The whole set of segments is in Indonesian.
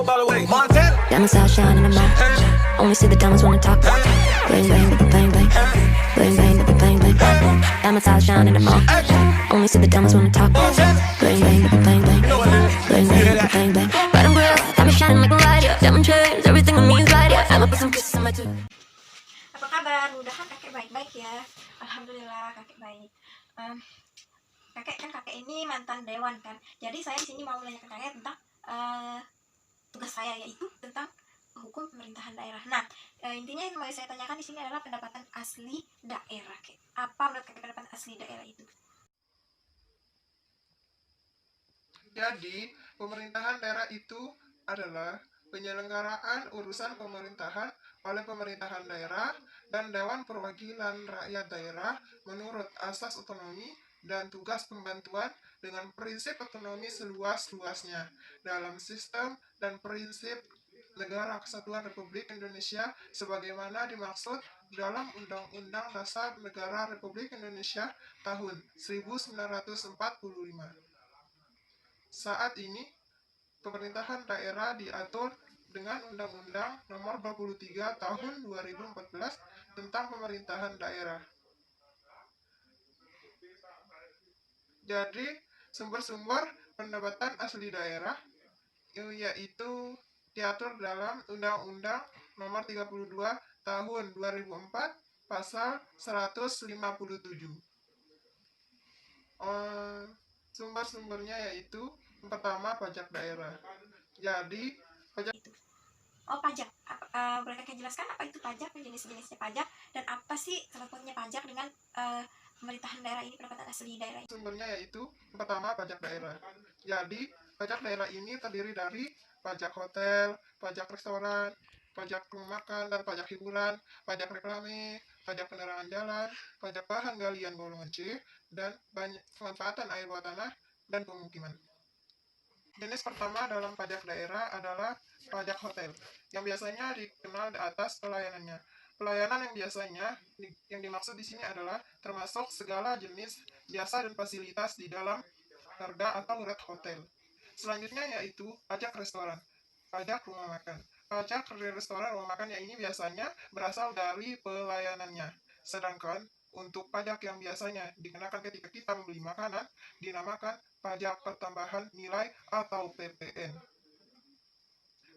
Diamonds out shining in the mall. Only see the diamonds when I talk. Bling bling, bling bling, bling bling, bling bling. Diamonds out shining in the mall. Only see the diamonds when I talk. Bling bling, bling bling, bling bling, bling bling. Red and grill, diamonds shining like a light. Yeah, diamond chains, everything on me is right. Yeah, I'ma put some kisses on my tooth. Apa kabar? Mudahan kakek baik-baik ya. Alhamdulillah kakek baik. Kakek kan kakek ini mantan dewan kan. Jadi saya di sini mau menanyakan kakek tentang tugas saya, yaitu tentang hukum pemerintahan daerah. Nah, intinya yang mau saya tanyakan di sini adalah pendapatan asli daerah. Kakek. Apa menurut kakek pendapatan asli daerah itu? Jadi, pemerintahan daerah itu adalah penyelenggaraan urusan pemerintahan oleh pemerintahan daerah dan Dewan Perwakilan Rakyat Daerah menurut asas otonomi dan tugas pembantuan dengan prinsip otonomi seluas-luasnya dalam sistem dan prinsip Negara Kesatuan Republik Indonesia sebagaimana dimaksud dalam Undang-Undang Dasar Negara Republik Indonesia tahun 1945. Saat ini, pemerintahan daerah diatur dengan Undang-Undang Nomor 23 Tahun 2014 tentang Pemerintahan Daerah. Jadi, sumber-sumber pendapatan asli daerah yaitu diatur dalam Undang-Undang Nomor 32 Tahun 2004 Pasal 157. Sumber-sumbernya yaitu yang pertama pajak daerah. Jadi pajak Pajak. Boleh kakek jelaskan apa itu pajak, jenis-jenisnya pajak, dan apa sih sangkutnya pajak dengan pemerintahan daerah ini, pendapatan asli daerah ini? Sumbernya yaitu yang pertama pajak daerah. Jadi pajak daerah ini terdiri dari pajak hotel, pajak restoran, pajak rumah makan dan pajak hiburan, pajak reklame, pajak penerangan jalan, pajak bahan galian golongan C, dan pemanfaatan air bawah tanah dan pemukiman. Jenis pertama dalam pajak daerah adalah pajak hotel, yang biasanya dikenal di atas pelayanannya. Pelayanan yang biasanya yang dimaksud di sini adalah termasuk segala jenis jasa dan fasilitas di dalam harga atau rate hotel. Selanjutnya yaitu pajak restoran, pajak rumah makan. Pajak restoran rumah makan yang ini biasanya berasal dari pelayanannya. Sedangkan untuk pajak yang biasanya dikenakan ketika kita membeli makanan dinamakan pajak pertambahan nilai atau PPN.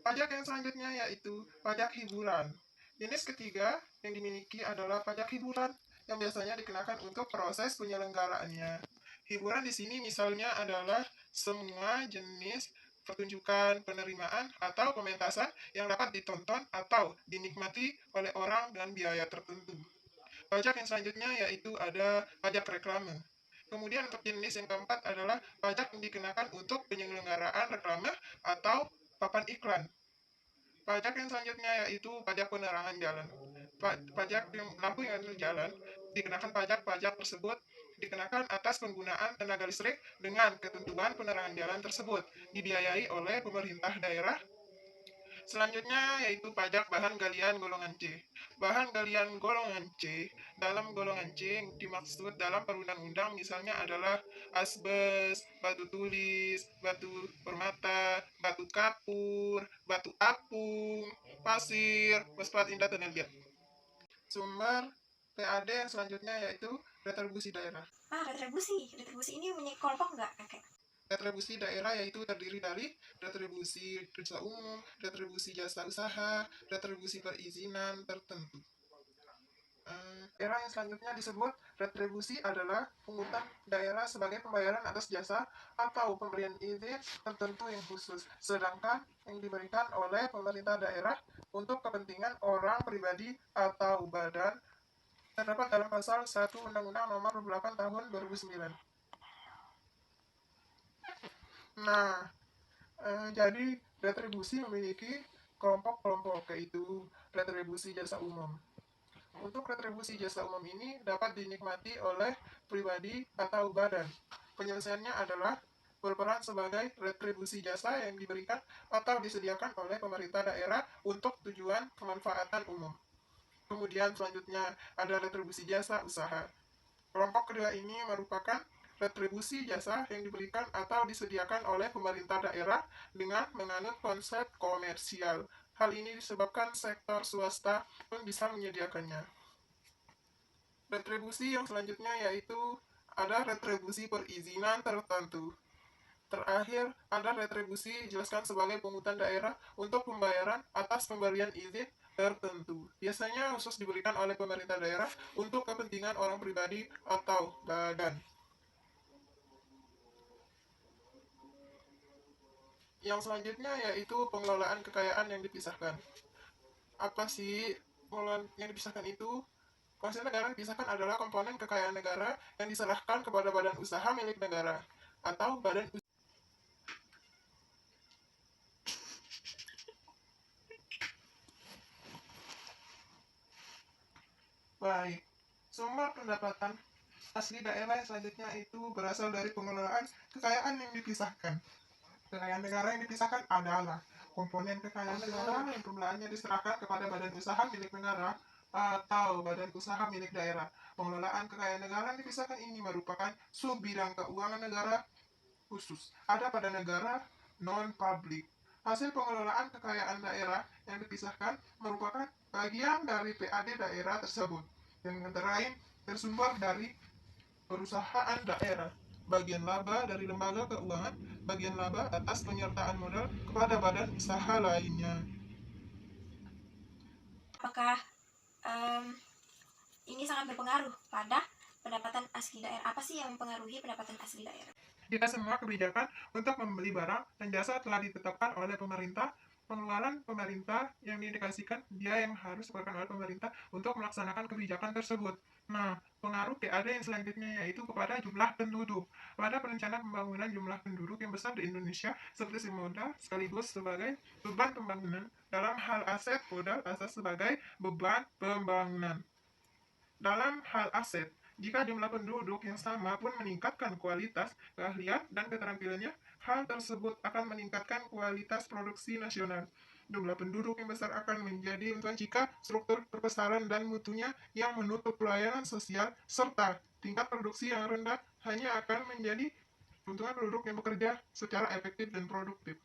Pajak yang selanjutnya yaitu pajak hiburan. Jenis ketiga yang dimiliki adalah pajak hiburan yang biasanya dikenakan untuk proses penyelenggaraannya. Hiburan di sini misalnya adalah semua jenis pertunjukan, penerimaan, atau pementasan yang dapat ditonton atau dinikmati oleh orang dengan biaya tertentu. Pajak yang selanjutnya yaitu ada pajak reklame. Kemudian untuk jenis yang keempat adalah pajak yang dikenakan untuk penyelenggaraan reklame atau papan iklan. Pajak yang selanjutnya yaitu pajak penerangan jalan. Pajak yang lampu yang ada di jalan dikenakan pajak tersebut dikenakan atas penggunaan tenaga listrik dengan ketentuan penerangan jalan tersebut dibiayai oleh pemerintah daerah. Selanjutnya yaitu pajak bahan galian golongan C. Bahan galian golongan C, dalam golongan C yang dimaksud dalam perundang-undang misalnya adalah asbes, batu tulis, batu permata, batu kapur, batu apung, pasir, fosfat indah dan liat. Sumber PAD yang selanjutnya yaitu retribusi daerah. Retribusi ini punya kelompok nggak kakek? Retribusi daerah yaitu terdiri dari retribusi jasa umum, retribusi jasa usaha, retribusi perizinan tertentu. Daerah yang selanjutnya disebut retribusi adalah pungutan daerah sebagai pembayaran atas jasa atau pemberian izin tertentu yang khusus, sedangkan yang diberikan oleh pemerintah daerah untuk kepentingan orang pribadi atau badan terdapat dalam pasal 1 Undang-Undang Nomor 28 Tahun 2009. Nah, jadi retribusi memiliki kelompok-kelompok, yaitu retribusi jasa umum. Untuk retribusi jasa umum ini dapat dinikmati oleh pribadi atau badan. Penyelesaiannya adalah berperan sebagai retribusi jasa yang diberikan atau disediakan oleh pemerintah daerah untuk tujuan kemanfaatan umum. Kemudian selanjutnya ada retribusi jasa usaha. Kelompok kedua ini merupakan retribusi jasa yang diberikan atau disediakan oleh pemerintah daerah dengan menganut konsep komersial. Hal ini disebabkan sektor swasta pun bisa menyediakannya. Retribusi yang selanjutnya yaitu ada retribusi perizinan tertentu. Terakhir, ada retribusi dijelaskan sebagai pungutan daerah untuk pembayaran atas pemberian izin tertentu. Biasanya khusus diberikan oleh pemerintah daerah untuk kepentingan orang pribadi atau badan. Yang selanjutnya yaitu pengelolaan kekayaan yang dipisahkan. Apa sih pengelolaan yang dipisahkan itu? Konsep negara dipisahkan adalah komponen kekayaan negara yang diserahkan kepada badan usaha milik negara atau badan usaha. Baik, sumber pendapatan asli daerah yang selanjutnya itu berasal dari pengelolaan kekayaan yang dipisahkan. Kekayaan negara yang dipisahkan adalah komponen kekayaan negara yang jumlahnya diserahkan kepada badan usaha milik negara atau badan usaha milik daerah. Pengelolaan kekayaan negara yang dipisahkan ini merupakan subbidang keuangan negara khusus. Ada pada negara non-publik. Hasil pengelolaan kekayaan daerah yang dipisahkan merupakan bagian dari PAD daerah tersebut, yang antara lain bersumber dari perusahaan daerah, bagian laba dari lembaga keuangan, bagian laba atas penyertaan modal kepada badan usaha lainnya. Apakah ini sangat berpengaruh pada pendapatan asli daerah? Apa sih yang mempengaruhi pendapatan asli daerah? Jika semua kebijakan untuk membeli barang dan jasa telah ditetapkan oleh pemerintah, pengeluaran pemerintah yang diindikasikan dia yang harus dikeluarkan oleh pemerintah untuk melaksanakan kebijakan tersebut. Nah, pengaruh PAD yang selanjutnya yaitu kepada jumlah penduduk. Pada perencanaan pembangunan jumlah penduduk yang besar di Indonesia seperti moda sekaligus sebagai beban pembangunan. Dalam hal aset, modal asas sebagai beban pembangunan. Dalam hal aset, jika jumlah penduduk yang sama pun meningkatkan kualitas, keahlian, dan keterampilannya, hal tersebut akan meningkatkan kualitas produksi nasional. Jumlah penduduk yang besar akan menjadi untung jika struktur perbesaran dan mutunya yang menutup pelayanan sosial, serta tingkat produksi yang rendah hanya akan menjadi keuntungan penduduk yang bekerja secara efektif dan produktif.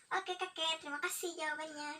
Oke kakek, terima kasih jawabannya.